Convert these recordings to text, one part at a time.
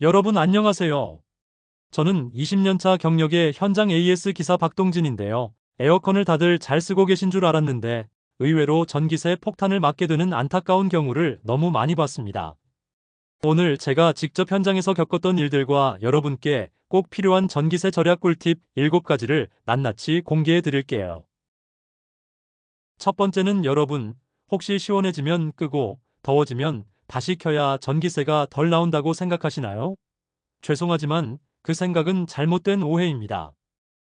여러분 안녕하세요. 저는 20년차 경력의 현장 AS 기사 박동진인데요. 에어컨을 다들 잘 쓰고 계신 줄 알았는데 의외로 전기세 폭탄을 맞게 되는 안타까운 경우를 너무 많이 봤습니다. 오늘 제가 직접 현장에서 겪었던 일들과 여러분께 꼭 필요한 전기세 절약 꿀팁 7가지를 낱낱이 공개해 드릴게요. 첫 번째는 여러분, 혹시 시원해지면 끄고 더워지면 다시 켜야 전기세가 덜 나온다고 생각하시나요? 죄송하지만 그 생각은 잘못된 오해입니다.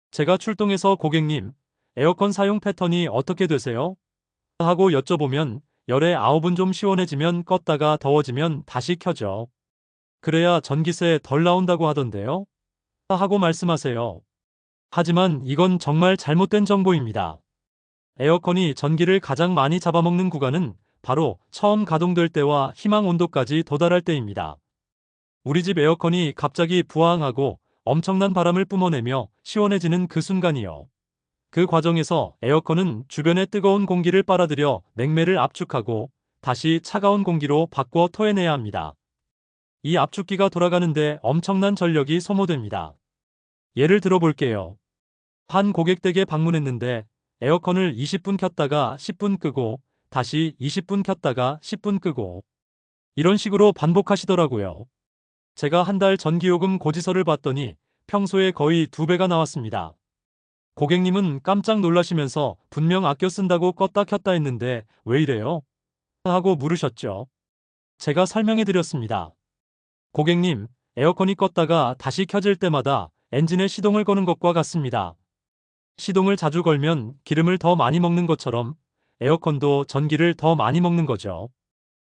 제가 출동해서 고객님, 에어컨 사용 패턴이 어떻게 되세요? 하고 여쭤보면 열에 9분 좀 시원해지면 껐다가 더워지면 다시 켜죠. 그래야 전기세 덜 나온다고 하던데요? 하고 말씀하세요. 하지만 이건 정말 잘못된 정보입니다. 에어컨이 전기를 가장 많이 잡아먹는 구간은 바로 처음 가동될 때와 희망 온도까지 도달할 때입니다. 우리 집 에어컨이 갑자기 부하항하고 엄청난 바람을 뿜어내며 시원해지는 그 순간이요. 그 과정에서 에어컨은 주변의 뜨거운 공기를 빨아들여 냉매를 압축하고 다시 차가운 공기로 바꿔 토해내야 합니다. 이 압축기가 돌아가는데 엄청난 전력이 소모됩니다. 예를 들어 볼게요. 한 고객 댁에 방문했는데 에어컨을 20분 켰다가 10분 끄고 다시 20분 켰다가 10분 끄고 이런 식으로 반복하시더라고요. 제가 한 달 전기요금 고지서를 봤더니 평소에 거의 2배가 나왔습니다. 고객님은 깜짝 놀라시면서 분명 아껴 쓴다고 껐다 켰다 했는데 왜 이래요? 하고 물으셨죠. 제가 설명해 드렸습니다. 고객님, 에어컨이 껐다가 다시 켜질 때마다 엔진의 시동을 거는 것과 같습니다. 시동을 자주 걸면 기름을 더 많이 먹는 것처럼 에어컨도 전기를 더 많이 먹는 거죠.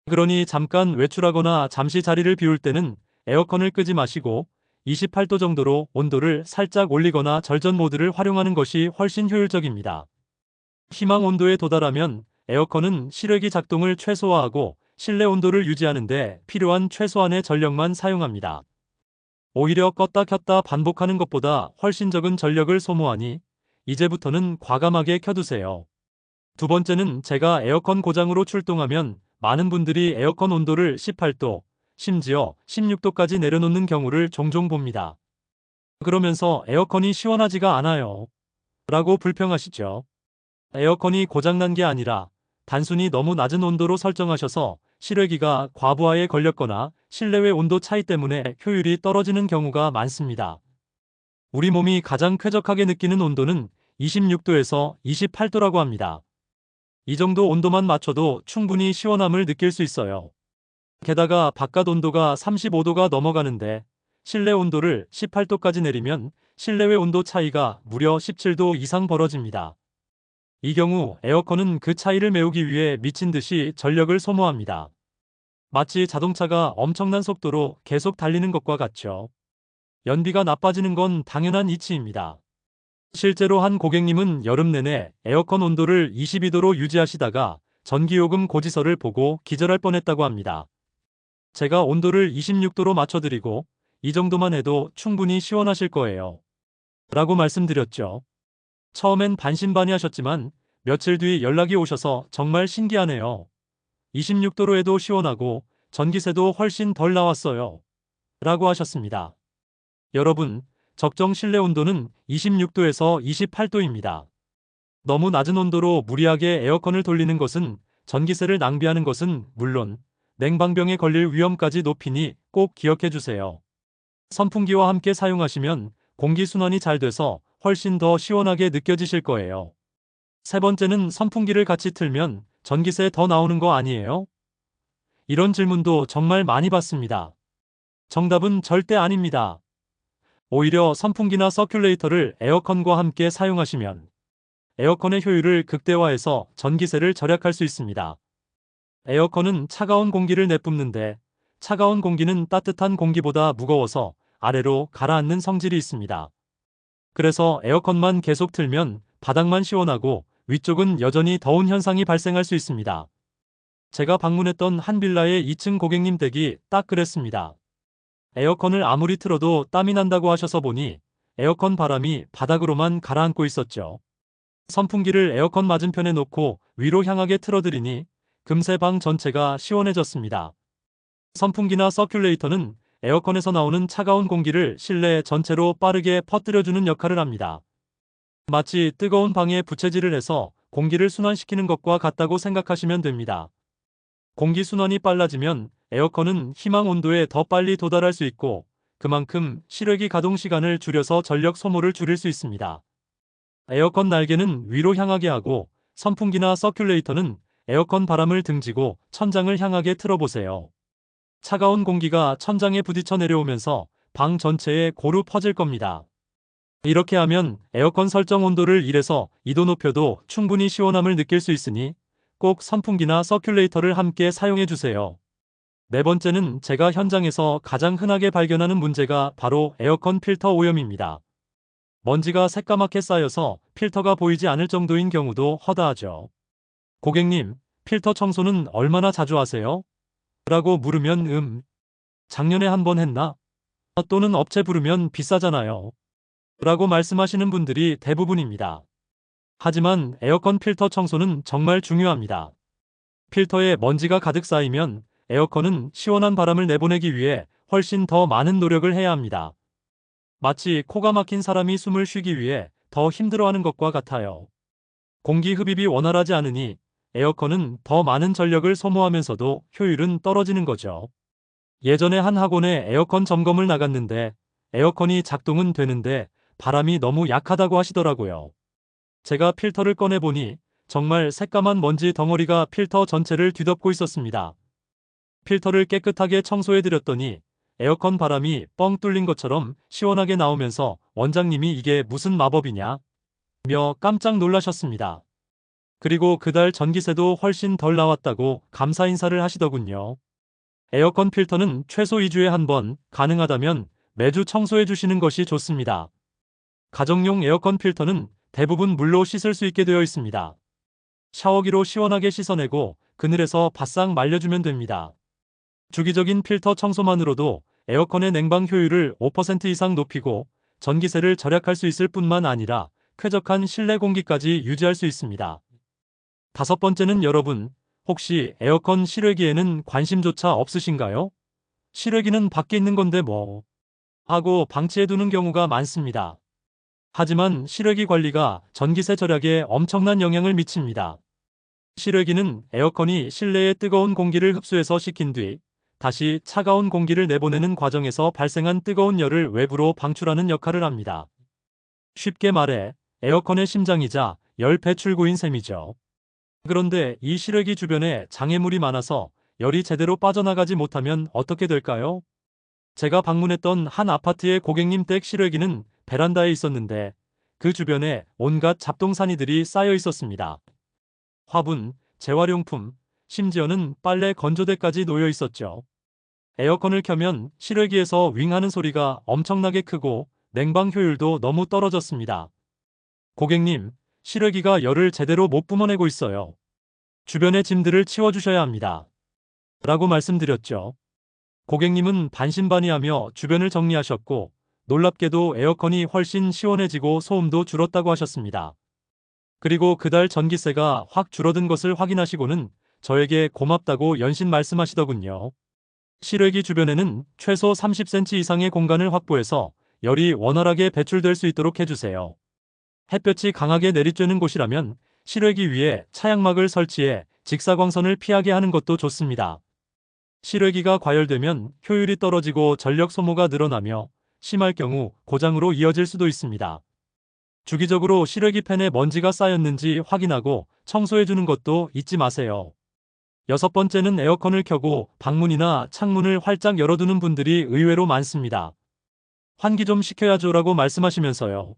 그러니 잠깐 외출하거나 잠시 자리를 비울 때는 에어컨을 끄지 마시고 28도 정도로 온도를 살짝 올리거나 절전 모드를 활용하는 것이 훨씬 효율적입니다. 희망 온도에 도달하면 에어컨은 실외기 작동을 최소화하고 실내 온도를 유지하는 데 필요한 최소한의 전력만 사용합니다. 오히려 껐다 켰다 반복하는 것보다 훨씬 적은 전력을 소모하니 이제부터는 과감하게 켜두세요. 두 번째는 제가 에어컨 고장으로 출동하면 많은 분들이 에어컨 온도를 18도, 심지어 16도까지 내려놓는 경우를 종종 봅니다. 그러면서 에어컨이 시원하지가 않아요. 라고 불평하시죠. 에어컨이 고장난 게 아니라 단순히 너무 낮은 온도로 설정하셔서 실외기가 과부하에 걸렸거나 실내외 온도 차이 때문에 효율이 떨어지는 경우가 많습니다. 우리 몸이 가장 쾌적하게 느끼는 온도는 26도에서 28도라고 합니다. 이 정도 온도만 맞춰도 충분히 시원함을 느낄 수 있어요. 게다가 바깥 온도가 35도가 넘어가는데 실내 온도를 18도까지 내리면 실내외 온도 차이가 무려 17도 이상 벌어집니다. 이 경우 에어컨은 그 차이를 메우기 위해 미친 듯이 전력을 소모합니다. 마치 자동차가 엄청난 속도로 계속 달리는 것과 같죠. 연비가 나빠지는 건 당연한 이치입니다. 실제로 한 고객님은 여름 내내 에어컨 온도를 22도로 유지하시다가 전기요금 고지서를 보고 기절할 뻔했다고 합니다. 제가 온도를 26도로 맞춰드리고 이 정도만 해도 충분히 시원하실 거예요. 라고 말씀드렸죠. 처음엔 반신반의하셨지만 며칠 뒤 연락이 오셔서 정말 신기하네요. 26도로 해도 시원하고 전기세도 훨씬 덜 나왔어요. 라고 하셨습니다. 여러분, 적정 실내 온도는 26도에서 28도입니다. 너무 낮은 온도로 무리하게 에어컨을 돌리는 것은 전기세를 낭비하는 것은 물론 냉방병에 걸릴 위험까지 높이니 꼭 기억해 주세요. 선풍기와 함께 사용하시면 공기순환이 잘 돼서 훨씬 더 시원하게 느껴지실 거예요. 세 번째는 선풍기를 같이 틀면 전기세 더 나오는 거 아니에요? 이런 질문도 정말 많이 받습니다. 정답은 절대 아닙니다. 오히려 선풍기나 서큘레이터를 에어컨과 함께 사용하시면 에어컨의 효율을 극대화해서 전기세를 절약할 수 있습니다. 에어컨은 차가운 공기를 내뿜는데 차가운 공기는 따뜻한 공기보다 무거워서 아래로 가라앉는 성질이 있습니다. 그래서 에어컨만 계속 틀면 바닥만 시원하고 위쪽은 여전히 더운 현상이 발생할 수 있습니다. 제가 방문했던 한 빌라의 2층 고객님 댁이 딱 그랬습니다. 에어컨을 아무리 틀어도 땀이 난다고 하셔서 보니 에어컨 바람이 바닥으로만 가라앉고 있었죠. 선풍기를 에어컨 맞은편에 놓고 위로 향하게 틀어드리니 금세 방 전체가 시원해졌습니다. 선풍기나 서큘레이터는 에어컨에서 나오는 차가운 공기를 실내 전체로 빠르게 퍼뜨려주는 역할을 합니다. 마치 뜨거운 방에 부채질을 해서 공기를 순환시키는 것과 같다고 생각하시면 됩니다. 공기 순환이 빨라지면 에어컨은 희망 온도에 더 빨리 도달할 수 있고 그만큼 실외기 가동 시간을 줄여서 전력 소모를 줄일 수 있습니다. 에어컨 날개는 위로 향하게 하고 선풍기나 서큘레이터는 에어컨 바람을 등지고 천장을 향하게 틀어보세요. 차가운 공기가 천장에 부딪혀 내려오면서 방 전체에 고루 퍼질 겁니다. 이렇게 하면 에어컨 설정 온도를 1에서 2도 높여도 충분히 시원함을 느낄 수 있으니 꼭 선풍기나 서큘레이터를 함께 사용해 주세요. 네 번째는 제가 현장에서 가장 흔하게 발견하는 문제가 바로 에어컨 필터 오염입니다. 먼지가 새까맣게 쌓여서 필터가 보이지 않을 정도인 경우도 허다하죠. 고객님, 필터 청소는 얼마나 자주 하세요? 라고 물으면 작년에 한 번 했나? 또는 업체 부르면 비싸잖아요. 라고 말씀하시는 분들이 대부분입니다. 하지만 에어컨 필터 청소는 정말 중요합니다. 필터에 먼지가 가득 쌓이면 에어컨은 시원한 바람을 내보내기 위해 훨씬 더 많은 노력을 해야 합니다. 마치 코가 막힌 사람이 숨을 쉬기 위해 더 힘들어하는 것과 같아요. 공기 흡입이 원활하지 않으니 에어컨은 더 많은 전력을 소모하면서도 효율은 떨어지는 거죠. 예전에 한 학원에 에어컨 점검을 나갔는데 에어컨이 작동은 되는데 바람이 너무 약하다고 하시더라고요. 제가 필터를 꺼내보니 정말 새까만 먼지 덩어리가 필터 전체를 뒤덮고 있었습니다. 필터를 깨끗하게 청소해드렸더니 에어컨 바람이 뻥 뚫린 것처럼 시원하게 나오면서 원장님이 이게 무슨 마법이냐? 며 깜짝 놀라셨습니다. 그리고 그달 전기세도 훨씬 덜 나왔다고 감사 인사를 하시더군요. 에어컨 필터는 최소 2주에 한 번, 가능하다면 매주 청소해 주시는 것이 좋습니다. 가정용 에어컨 필터는 대부분 물로 씻을 수 있게 되어 있습니다. 샤워기로 시원하게 씻어내고 그늘에서 바싹 말려주면 됩니다. 주기적인 필터 청소만으로도 에어컨의 냉방 효율을 5% 이상 높이고 전기세를 절약할 수 있을 뿐만 아니라 쾌적한 실내 공기까지 유지할 수 있습니다. 다섯 번째는 여러분, 혹시 에어컨 실외기에는 관심조차 없으신가요? 실외기는 밖에 있는 건데 뭐 하고 방치해두는 경우가 많습니다. 하지만 실외기 관리가 전기세 절약에 엄청난 영향을 미칩니다. 실외기는 에어컨이 실내의 뜨거운 공기를 흡수해서 식힌 뒤 다시 차가운 공기를 내보내는 과정에서 발생한 뜨거운 열을 외부로 방출하는 역할을 합니다. 쉽게 말해 에어컨의 심장이자 열 배출구인 셈이죠. 그런데 이 실외기 주변에 장애물이 많아서 열이 제대로 빠져나가지 못하면 어떻게 될까요? 제가 방문했던 한 아파트의 고객님 댁 실외기는 베란다에 있었는데 그 주변에 온갖 잡동사니들이 쌓여 있었습니다. 화분, 재활용품, 심지어는 빨래 건조대까지 놓여 있었죠. 에어컨을 켜면 실외기에서 윙하는 소리가 엄청나게 크고 냉방 효율도 너무 떨어졌습니다. 고객님, 실외기가 열을 제대로 못 뿜어내고 있어요. 주변의 짐들을 치워주셔야 합니다. 라고 말씀드렸죠. 고객님은 반신반의하며 주변을 정리하셨고 놀랍게도 에어컨이 훨씬 시원해지고 소음도 줄었다고 하셨습니다. 그리고 그달 전기세가 확 줄어든 것을 확인하시고는 저에게 고맙다고 연신 말씀하시더군요. 실외기 주변에는 최소 30cm 이상의 공간을 확보해서 열이 원활하게 배출될 수 있도록 해주세요. 햇볕이 강하게 내리쬐는 곳이라면 실외기 위에 차양막을 설치해 직사광선을 피하게 하는 것도 좋습니다. 실외기가 과열되면 효율이 떨어지고 전력 소모가 늘어나며 심할 경우 고장으로 이어질 수도 있습니다. 주기적으로 실외기 팬에 먼지가 쌓였는지 확인하고 청소해주는 것도 잊지 마세요. 여섯 번째는 에어컨을 켜고 방문이나 창문을 활짝 열어두는 분들이 의외로 많습니다. 환기 좀 시켜야죠라고 말씀하시면서요.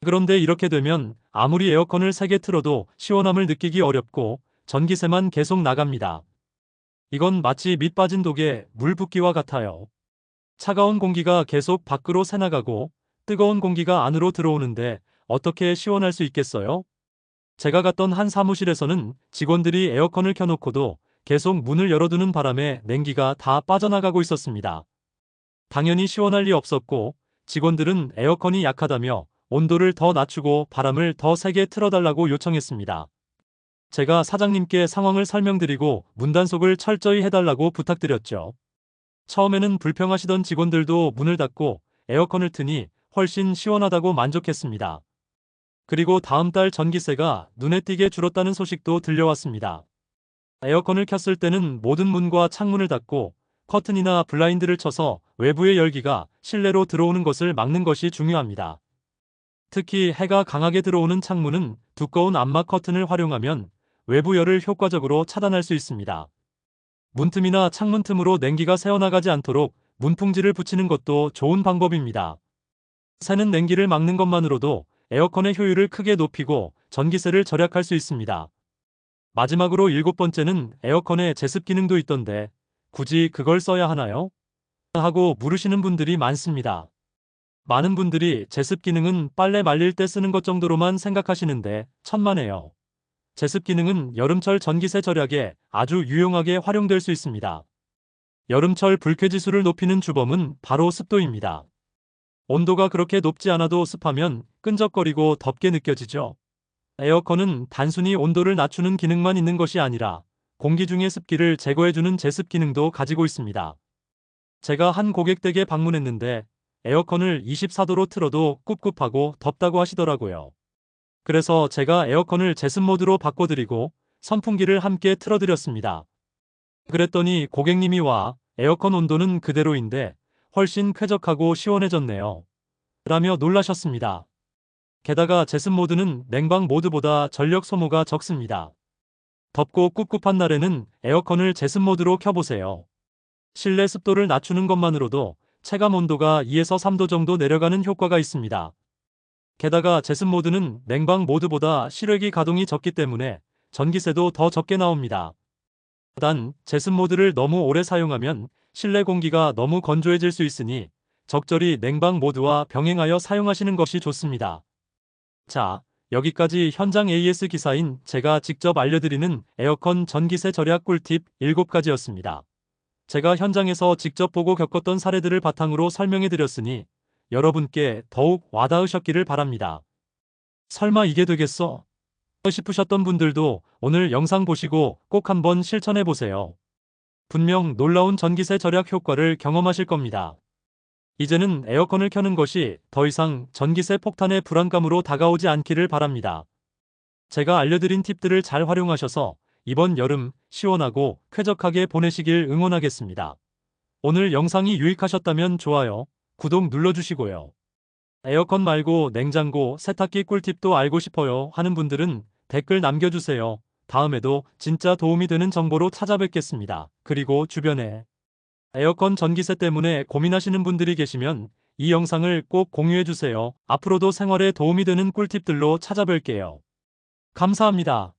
그런데 이렇게 되면 아무리 에어컨을 세게 틀어도 시원함을 느끼기 어렵고 전기세만 계속 나갑니다. 이건 마치 밑 빠진 독에 물 붓기와 같아요. 차가운 공기가 계속 밖으로 새나가고 뜨거운 공기가 안으로 들어오는데 어떻게 시원할 수 있겠어요? 제가 갔던 한 사무실에서는 직원들이 에어컨을 켜놓고도 계속 문을 열어두는 바람에 냉기가 다 빠져나가고 있었습니다. 당연히 시원할 리 없었고 직원들은 에어컨이 약하다며 온도를 더 낮추고 바람을 더 세게 틀어달라고 요청했습니다. 제가 사장님께 상황을 설명드리고 문단속을 철저히 해달라고 부탁드렸죠. 처음에는 불평하시던 직원들도 문을 닫고 에어컨을 트니 훨씬 시원하다고 만족했습니다. 그리고 다음 달 전기세가 눈에 띄게 줄었다는 소식도 들려왔습니다. 에어컨을 켰을 때는 모든 문과 창문을 닫고 커튼이나 블라인드를 쳐서 외부의 열기가 실내로 들어오는 것을 막는 것이 중요합니다. 특히 해가 강하게 들어오는 창문은 두꺼운 암막 커튼을 활용하면 외부 열을 효과적으로 차단할 수 있습니다. 문틈이나 창문 틈으로 냉기가 새어나가지 않도록 문풍지를 붙이는 것도 좋은 방법입니다. 새는 냉기를 막는 것만으로도 에어컨의 효율을 크게 높이고 전기세를 절약할 수 있습니다. 마지막으로 7번째는 에어컨에 제습 기능도 있던데 굳이 그걸 써야 하나요? 하고 물으시는 분들이 많습니다. 많은 분들이 제습 기능은 빨래 말릴 때 쓰는 것 정도로만 생각하시는데 천만에요. 제습 기능은 여름철 전기세 절약에 아주 유용하게 활용될 수 있습니다. 여름철 불쾌지수를 높이는 주범은 바로 습도입니다. 온도가 그렇게 높지 않아도 습하면 끈적거리고 덥게 느껴지죠. 에어컨은 단순히 온도를 낮추는 기능만 있는 것이 아니라 공기 중의 습기를 제거해주는 제습 기능도 가지고 있습니다. 제가 한 고객 댁에 방문했는데 에어컨을 24도로 틀어도 꿉꿉하고 덥다고 하시더라고요. 그래서 제가 에어컨을 제습 모드로 바꿔드리고 선풍기를 함께 틀어드렸습니다. 그랬더니 고객님이 와 에어컨 온도는 그대로인데 훨씬 쾌적하고 시원해졌네요. 라며 놀라셨습니다. 게다가 제습 모드는 냉방 모드보다 전력 소모가 적습니다. 덥고 꿉꿉한 날에는 에어컨을 제습 모드로 켜보세요. 실내 습도를 낮추는 것만으로도 체감 온도가 2에서 3도 정도 내려가는 효과가 있습니다. 게다가 제습 모드는 냉방 모드보다 실외기 가동이 적기 때문에 전기세도 더 적게 나옵니다. 단, 제습 모드를 너무 오래 사용하면 실내 공기가 너무 건조해질 수 있으니 적절히 냉방 모드와 병행하여 사용하시는 것이 좋습니다. 자, 여기까지 현장 AS 기사인 제가 직접 알려드리는 에어컨 전기세 절약 꿀팁 7가지였습니다. 제가 현장에서 직접 보고 겪었던 사례들을 바탕으로 설명해드렸으니 여러분께 더욱 와닿으셨기를 바랍니다. 설마 이게 되겠어? 싶으셨던 분들도 오늘 영상 보시고 꼭 한번 실천해보세요. 분명 놀라운 전기세 절약 효과를 경험하실 겁니다. 이제는 에어컨을 켜는 것이 더 이상 전기세 폭탄의 불안감으로 다가오지 않기를 바랍니다. 제가 알려드린 팁들을 잘 활용하셔서 이번 여름 시원하고 쾌적하게 보내시길 응원하겠습니다. 오늘 영상이 유익하셨다면 좋아요, 구독 눌러주시고요. 에어컨 말고 냉장고, 세탁기 꿀팁도 알고 싶어요 하는 분들은 댓글 남겨주세요. 다음에도 진짜 도움이 되는 정보로 찾아뵙겠습니다. 그리고 주변에 에어컨 전기세 때문에 고민하시는 분들이 계시면 이 영상을 꼭 공유해주세요. 앞으로도 생활에 도움이 되는 꿀팁들로 찾아뵐게요. 감사합니다.